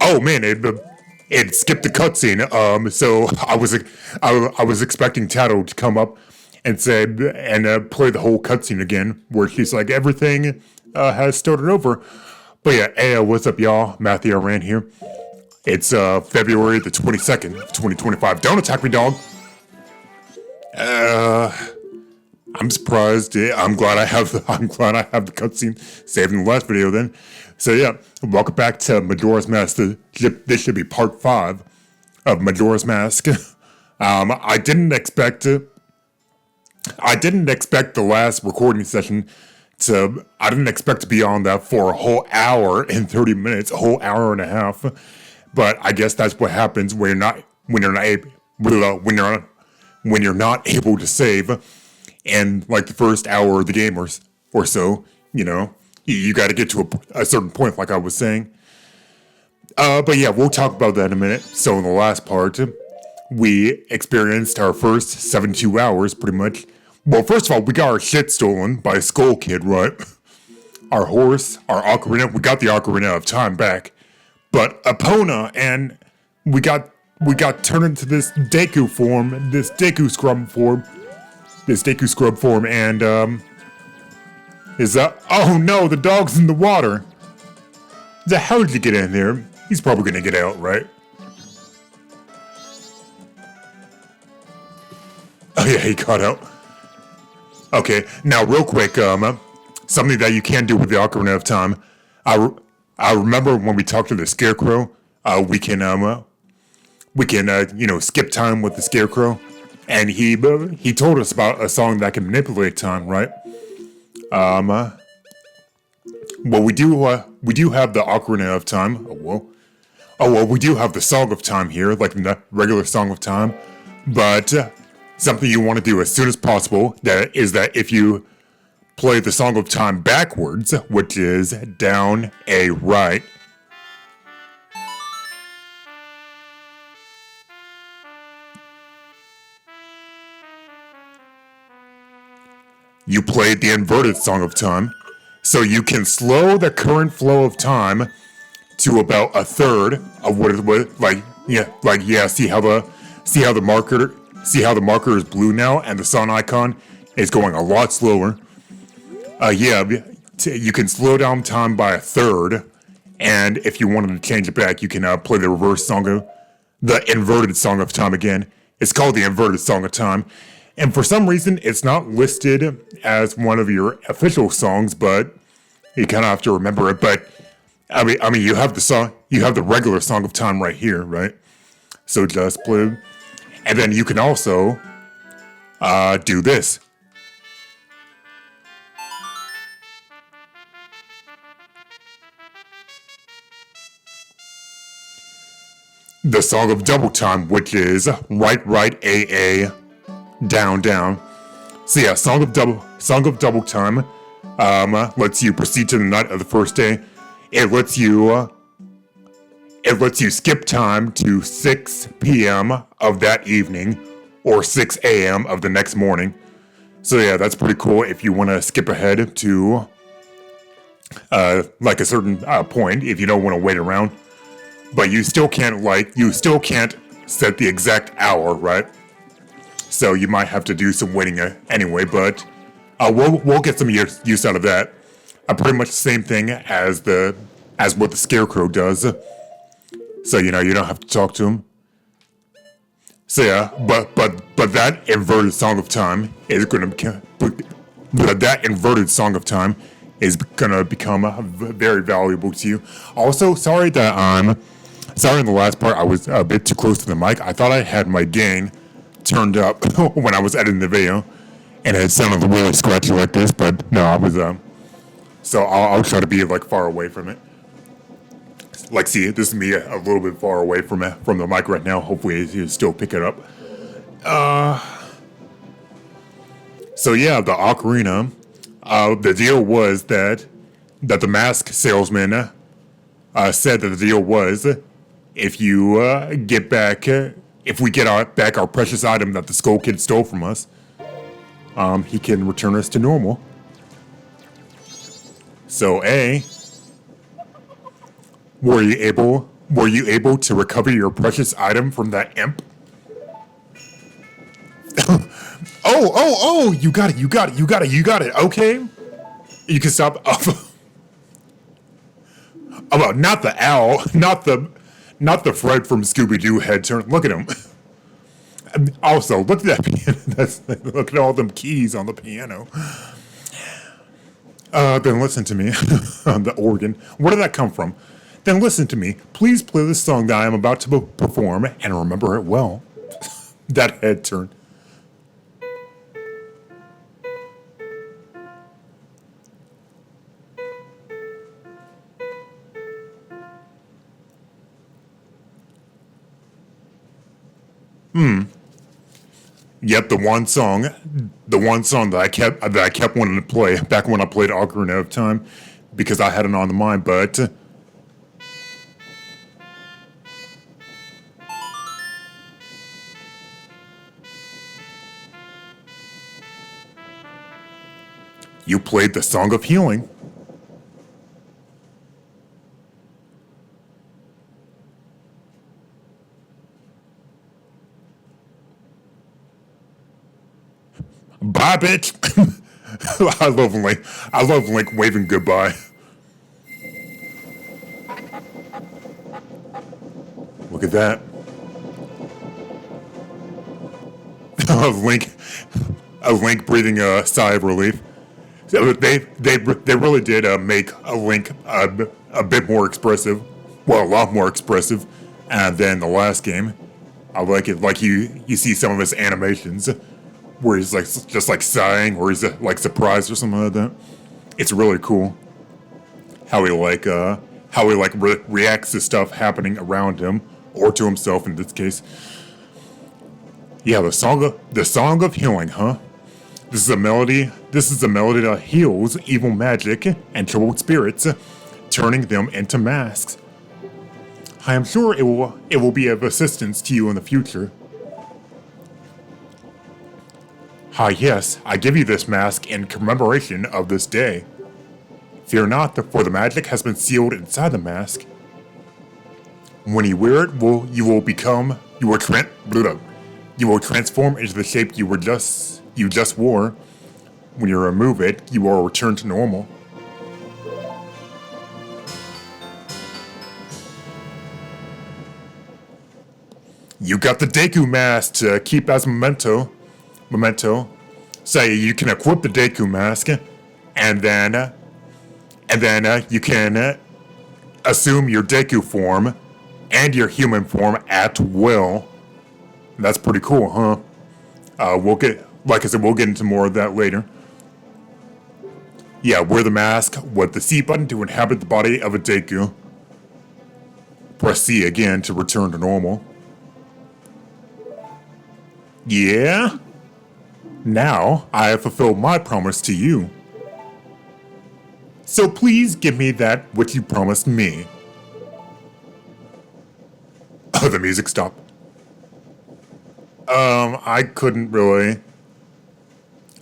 Oh man, it skipped the cutscene. So I was expecting Tato to come up and say and play the whole cutscene again, where she's like everything has started over. But yeah, hey, what's up, y'all? Matthew Rand here. It's February the 22nd, 2025. Don't attack me, dog. I'm surprised. I'm glad I have the cutscene saved in the last video. Then, so yeah, welcome back to Majora's Mask. This should be part 5 of Majora's Mask. I didn't expect the last recording session to. I didn't expect to be on that for a whole hour and 30 minutes, a whole hour and a half. But I guess that's what happens when you're not able to save. And like the first hour of the game or so, you got to get to a certain point, like I was saying. But yeah, we'll talk about that in a minute. So in the last part, we experienced our first 72 hours, pretty much. Well, first of all, we got our shit stolen by Skull Kid, right? Our horse, our ocarina, we got the Ocarina of Time back. But Epona, and we got turned into this Deku form, this Deku scrub form, and oh no, the dog's in the water. How did you get in there? He's probably gonna get out, right? Oh yeah, he got out. Okay, now real quick, something that you can do with the Ocarina of Time. I remember when we talked to the Scarecrow, we can skip time with the Scarecrow. And he told us about a song that can manipulate time, right? Well, we do have the Ocarina of Time. Oh well, we do have the Song of Time here, like the regular Song of Time. But something you want to do as soon as possible is that if you play the Song of Time backwards, which is down a right. You played the inverted Song of Time, so you can slow the current flow of time to about a third of what it was. See how the marker is blue now, and the sun icon is going a lot slower. You can slow down time by a third, and if you wanted to change it back, you can play the inverted Song of Time again. It's called the inverted Song of Time. And for some reason, it's not listed as one of your official songs, but you kind of have to remember it. But I mean, you have the regular Song of Time right here, right? So just play, and then you can also do this. The Song of Double Time, which is right, AA. Down. So yeah, Song of Double Time lets you proceed to the night of the first day. It lets you skip time to 6 p.m. of that evening or 6 a.m. of the next morning. So yeah, that's pretty cool if you want to skip ahead to like a certain point if you don't want to wait around. But you still can't set the exact hour, right? So you might have to do some waiting anyway, but we'll get some use out of that. Pretty much the same thing as what the Scarecrow does. So you don't have to talk to him. So yeah, but that inverted Song of Time is gonna become very valuable to you. Also, sorry in the last part I was a bit too close to the mic. I thought I had my gain turned up when I was editing the video, and it sounded really scratchy like this, but no, I was so I'll try to be like far away from it. Like, see, this is me a little bit far away from the mic right now. Hopefully you still pick it up. So yeah, the Ocarina, the deal was that the mask salesman said that the deal was if you get back if we get back our precious item that the Skull Kid stole from us, he can return us to normal. So were you able Were you able to recover your precious item from that imp? Oh, you got it. Okay. You can stop. Oh, not the owl, not the Fred from Scooby-Doo head turn. Look at him. Also, look at that piano. Look at all them keys on the piano. Then listen to me. On the organ. Where did that come from? Then listen to me. Please play the song that I am about to perform and remember it well. That head turn. Yep, the one song that I kept wanting to play back when I played Ocarina of Time, because I had it on the mind. But you played the Song of Healing. Bye, bitch. I love Link waving goodbye. Look at that. A Link breathing a sigh of relief. So they really did make a Link a bit more expressive, well, a lot more expressive, than the last game. I like it. Like you see some of his animations where he's like just like sighing, or he's like surprised or something like that. It's really cool how he reacts to stuff happening around him, or to himself in this case. Yeah, the song of healing, huh? This is a melody that heals evil magic and troubled spirits, turning them into masks. I am sure it will be of assistance to you in the future. Ah, yes, I give you this mask in commemoration of this day. Fear not, for the magic has been sealed inside the mask. When you wear it, you will transform into the shape you just wore. When you remove it, you will return to normal. You got the Deku mask to keep as memento. Say you can equip the Deku mask, and then you can assume your Deku form and your human form at will. That's pretty cool, huh? Like I said, we'll get into more of that later. Yeah, wear the mask with the C button to inhabit the body of a Deku. Press C again to return to normal. Yeah? Now, I have fulfilled my promise to you. So please give me that which you promised me. Oh, the music stopped. I couldn't really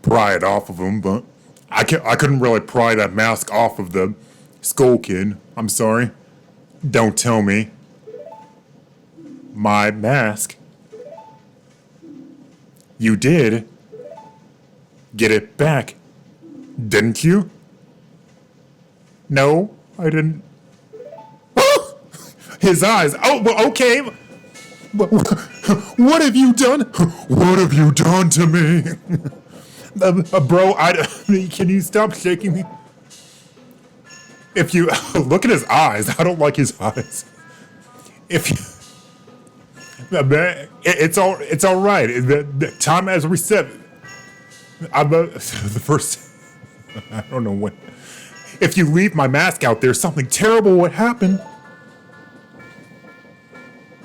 pry it off of him, but I couldn't really pry that mask off of the Skull Kid. I'm sorry. Don't tell me. My mask. You did get it back, didn't you? No, I didn't. His eyes. Oh, well, okay. What have you done? What have you done to me? Bro, can you stop shaking me? If you look at his eyes, I don't like his eyes. If you, it's all right. The time has reset. The first. I don't know when. If you leave my mask out there, something terrible would happen.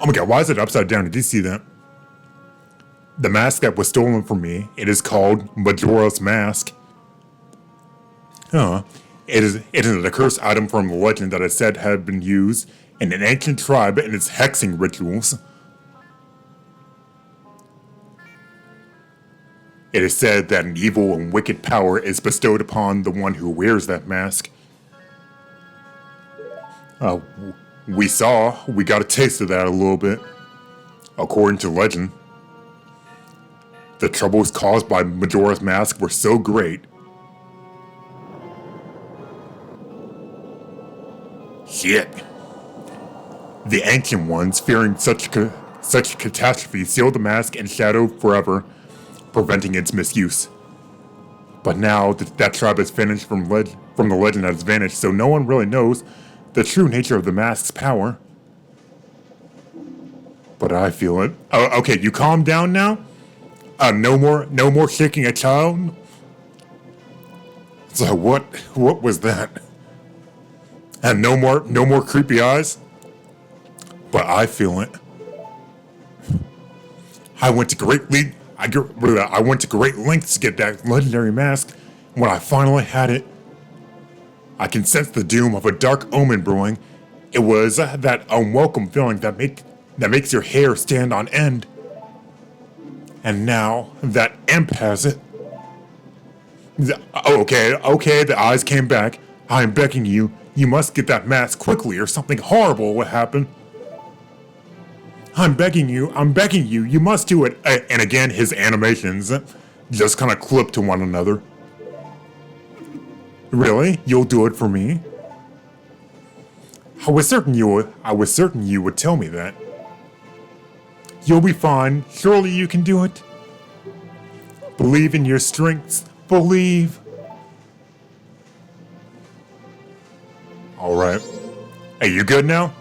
Oh my god, why is it upside down? Did you see that? The mask that was stolen from me, it is called Majora's Mask. It is a cursed item from the legend that is said had been used in an ancient tribe in its hexing rituals. It is said that an evil and wicked power is bestowed upon the one who wears that mask. We got a taste of that a little bit. According to legend, the troubles caused by Majora's Mask were so great. Shit. The Ancient Ones, fearing such catastrophe, sealed the mask in shadow forever, preventing its misuse. But now that tribe has vanished from the legend has vanished, so no one really knows the true nature of the mask's power. But I feel it. Oh, okay, you calm down now? No more shaking a child? So what was that? And no more creepy eyes? But I feel it. I went to great lengths to get that legendary mask. When I finally had it, I can sense the doom of a dark omen brewing. It was that unwelcome feeling that makes your hair stand on end. And now that imp has it. Okay, the eyes came back. I am begging you, you must get that mask quickly or something horrible will happen. I'm begging you, you must do it. And again, his animations just kind of clip to one another. Really? You'll do it for me? I was certain you would tell me that. You'll be fine. Surely you can do it. Believe in your strengths. Believe. Alright. Are you good now?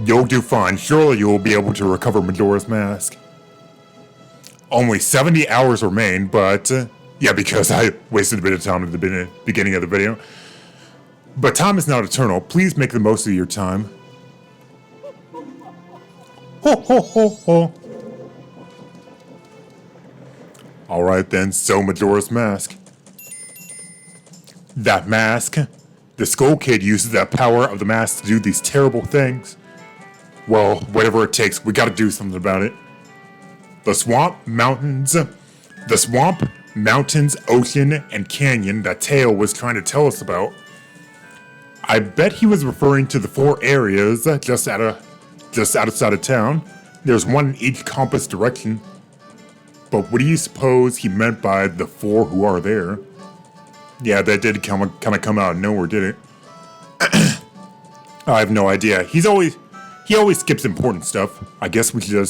You'll do fine. Surely you will be able to recover Majora's Mask. Only 70 hours remain, but... yeah, because I wasted a bit of time at the beginning of the video. But time is not eternal. Please make the most of your time. Ho ho ho ho. Alright then, so Majora's Mask. That mask. The Skull Kid uses the power of the mask to do these terrible things. Well, whatever it takes, we gotta do something about it. The swamp, mountains, ocean, and canyon that Teo was trying to tell us about. I bet he was referring to the 4 areas just outside of town. There's one in each compass direction. But what do you suppose he meant by the 4 who are there? Yeah, that did kind of come out of nowhere, did it? I have no idea. He always skips important stuff. I guess we should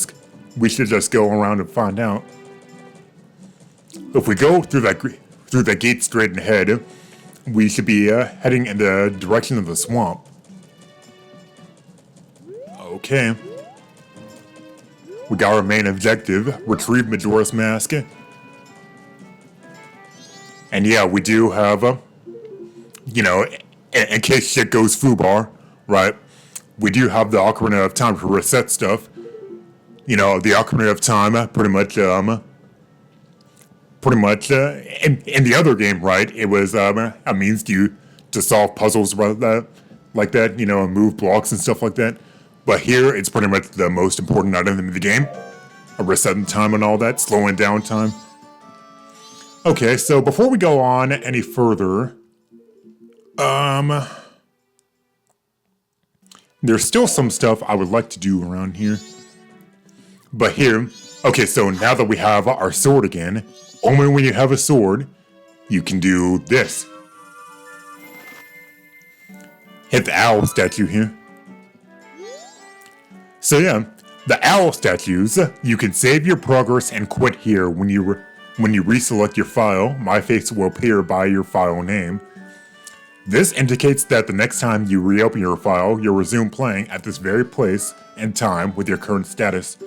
just go around and find out. If we go through that gate straight ahead, we should be heading in the direction of the swamp. Okay. We got our main objective, retrieve Majora's Mask. And yeah, we do have, in case shit goes foobar, right? We do have the Ocarina of Time to reset stuff. The Ocarina of Time, pretty much, in the other game, right? It was a means to solve puzzles like that, and move blocks and stuff like that. But here, it's pretty much the most important item in the game. Resetting time and all that, slowing down time. Okay, so before we go on any further, there's still some stuff I would like to do around here. But here, okay, so now that we have our sword again, only when you have a sword, you can do this. Hit the owl statue here. So yeah, the owl statues, you can save your progress and quit here when you reselect your file. My face will appear by your file name. This indicates that the next time you reopen your file, you'll resume playing at this very place and time with your current status.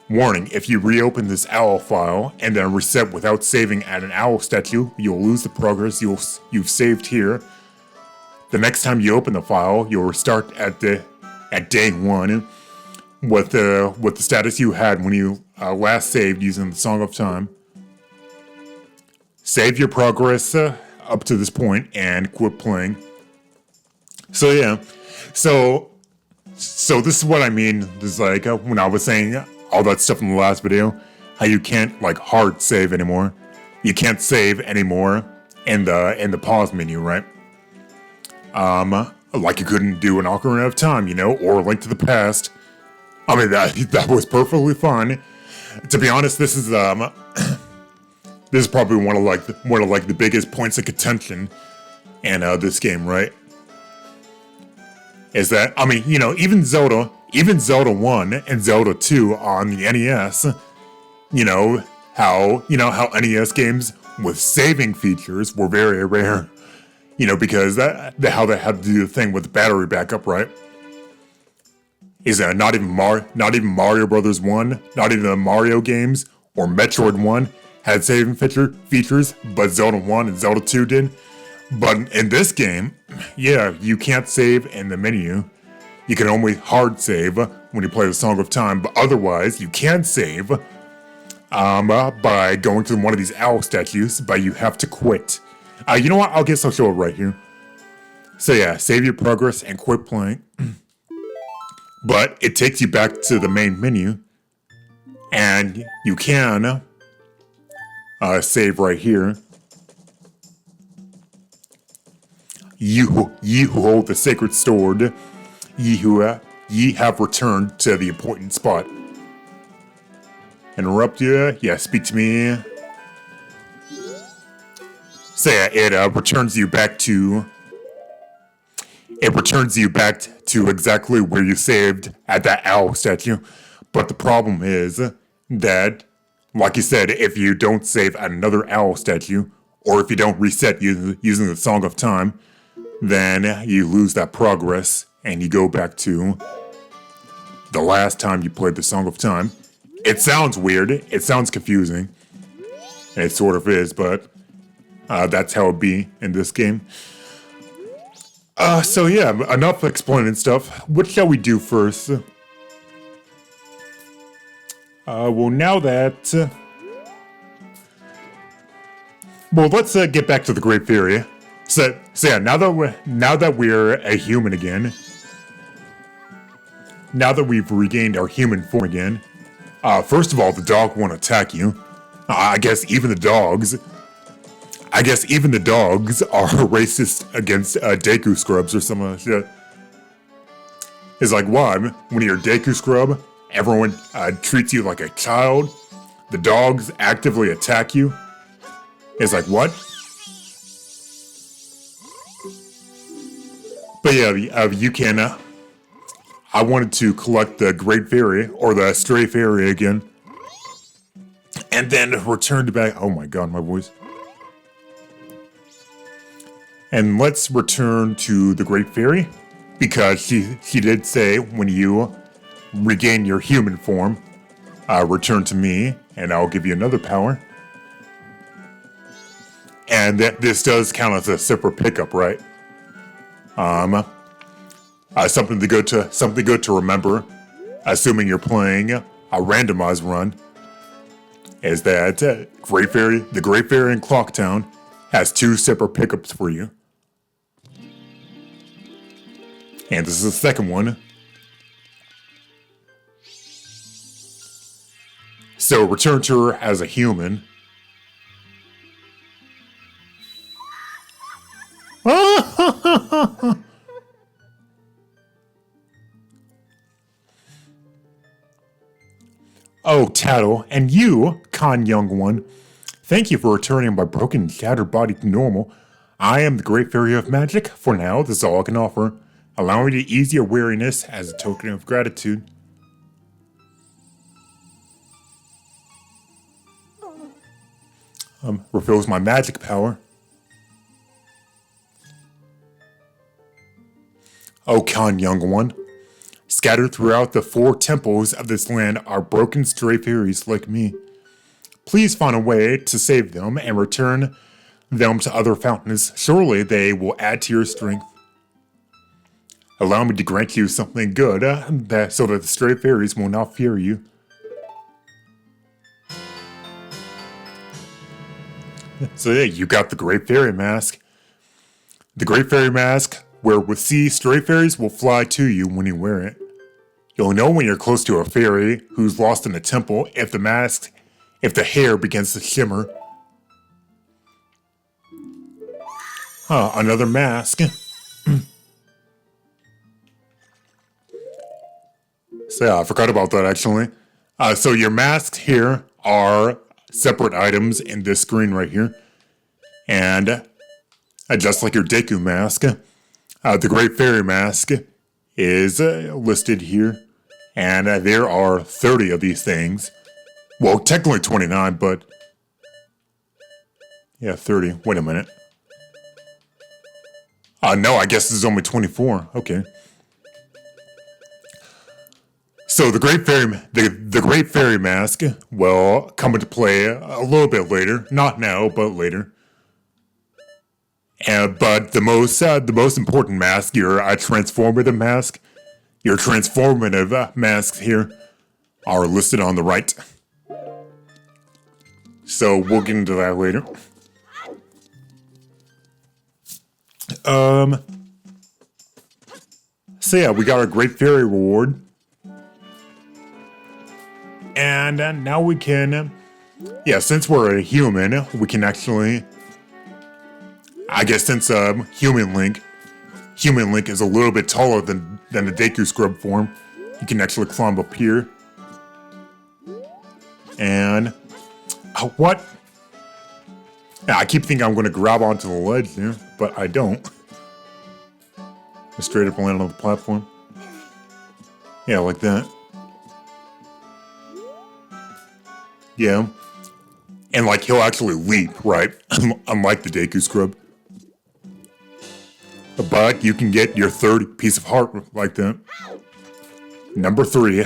Warning, if you reopen this owl file and then reset without saving at an owl statue, you'll lose the progress you've saved here. The next time you open the file, you'll restart at day 1 with the status you had when you last saved using the Song of Time. Save your progress up to this point and quit playing. So yeah, so this is what I mean. This is like when I was saying all that stuff in the last video, how you can't hard save anymore. You can't save anymore in the pause menu, right? Like you couldn't do an Ocarina of Time, you know, or Link to the Past. I mean, that was perfectly fine. To be honest, this is probably one of the biggest points of contention in this game, right? Is that, I mean, you know, even Zelda 1 and Zelda 2 on the NES, you know how NES games with saving features were very rare, you know, because how they had to do the thing with the battery backup, right? Is that not even Mario Brothers 1, not even the Mario games or Metroid 1 had saving features, but Zelda 1 and Zelda 2 did. But in this game, yeah, you can't save in the menu. You can only hard save when you play the Song of Time, but otherwise you can save by going to one of these owl statues, but you have to quit. You know what? I'll show it right here. So yeah, save your progress and quit playing. But it takes you back to the main menu, and you can save right here. Ye who hold the sacred sword, ye have returned to the important spot. Interrupt you? Yeah, speak to me. So yeah, it returns you back to exactly where you saved at that owl statue. But the problem is that, like you said, if you don't save at another owl statue, or if you don't reset using the Song of Time, then you lose that progress and you go back to the last time you played the Song of Time. It sounds weird, it sounds confusing, and it sort of is, but that's how it be in this game. So yeah, enough explaining stuff. What shall we do first? Well, now that... well, let's get back to the Great Fairy. So yeah, now that we're a human again, now that we've regained our human form again, first of all, the dog won't attack you. I guess even the dogs are racist against Deku scrubs or something like that. It's like, why? When you're a Deku scrub, everyone treats you like a child. The dogs actively attack you. It's like, what? But yeah, you can. I wanted to collect the Great Fairy, or the Stray Fairy again. And then return back. Oh my god, my voice. And let's return to the Great Fairy, because she did say when you regain your human form, return to me, and I'll give you another power. And this does count as a separate pickup, right? Something good to remember, assuming you're playing a randomized run, is that the Great Fairy in Clocktown has 2 separate pickups for you. And this is the second one. So return to her as a human. Oh, Tattle, and you, kind young one, thank you for returning my broken and shattered body to normal. I am the Great Fairy of Magic. For now, this is all I can offer. Allow me to ease your weariness as a token of gratitude. Refills my magic power. O kind young one, scattered throughout the 4 temples of this land are broken stray fairies like me. Please find a way to save them and return them to other fountains. Surely they will add to your strength. Allow me to grant you something good, so that the stray fairies will not fear you. So yeah, you got the Great Fairy Mask. The Great Fairy Mask, where with sea, stray fairies will fly to you when you wear it. You'll know when you're close to a fairy who's lost in a temple if the hair begins to shimmer. Another mask. So yeah, I forgot about that actually. So your masks here are separate items in this screen right here. And just like your Deku mask, the Great Fairy mask is listed here. And there are 30 of these things. Well, technically 29, but... yeah, 30. Wait a minute. No, I guess this is only 24. Okay. So the Great Fairy mask will come into play a little bit later. Not now, but later. But the most important mask, your transformative mask, your transformative masks here are listed on the right. So we'll get into that later. So yeah, we got our Great Fairy reward. And now we can, yeah, since we're a human, we can actually, I guess since Human Link is a little bit taller than the Deku Scrub form, you can actually climb up here. And, what? Yeah, I keep thinking I'm going to grab onto the ledge there, but I don't. I straight up land on the platform. Yeah, like that. Yeah. And like he'll actually leap, right? Unlike the Deku Scrub. But you can get your third piece of heart like that. Number 3.